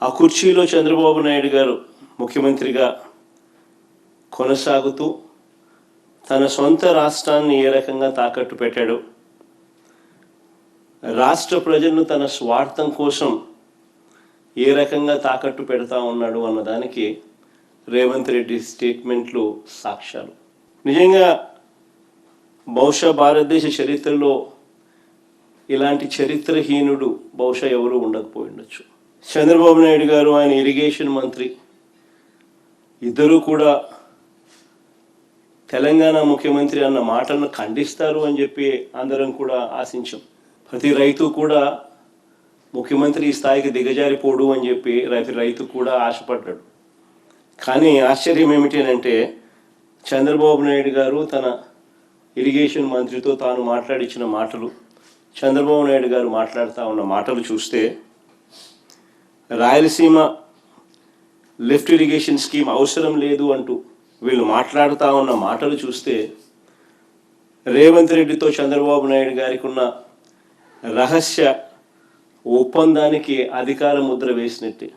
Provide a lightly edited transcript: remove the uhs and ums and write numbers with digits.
ఆ కుర్చీలో చంద్రబాబు నాయుడు గారు ముఖ్యమంత్రిగా కొనసాగుతూ తన సొంత రాష్ట్రాన్ని ఏ రకంగా తాకట్టు పెట్టాడు, రాష్ట్ర ప్రజలను తన స్వార్థం కోసం ఏ రకంగా తాకట్టు పెడతా ఉన్నాడు అన్నదానికి రేవంత్ రెడ్డి స్టేట్మెంట్లు సాక్ష్యాలు. నిజంగా బహుశా భారతదేశ చరిత్రలో ఇలాంటి చరిత్రహీనుడు బహుశా ఎవరు ఉండకపోయి ఉండొచ్చు. చంద్రబాబు నాయుడు గారు, ఆయన ఇరిగేషన్ మంత్రి, ఇద్దరూ కూడా తెలంగాణ ముఖ్యమంత్రి అన్న మాటలను ఖండిస్తారు అని చెప్పి అందరం కూడా ఆశించాం. ప్రతి రైతు కూడా ముఖ్యమంత్రి ఈ స్థాయికి దిగజారిపోడు అని చెప్పి రైతు కూడా ఆశపడ్డాడు. కానీ ఆశ్చర్యం ఏమిటంటే చంద్రబాబు నాయుడు గారు తన ఇరిగేషన్ మంత్రితో తాను మాట్లాడించిన మాటలు, చంద్రబాబు నాయుడు గారు మాట్లాడుతూ ఉన్న మాటలు చూస్తే రాయలసీమ లిఫ్ట్ ఇరిగేషన్ స్కీమ్ అవసరం లేదు అంటూ వీళ్ళు మాట్లాడుతూ ఉన్న మాటలు చూస్తే రేవంత్ రెడ్డితో చంద్రబాబు నాయుడు గారికి ఉన్న రహస్య ఒప్పందానికి అధికార ముద్ర వేసినట్టే.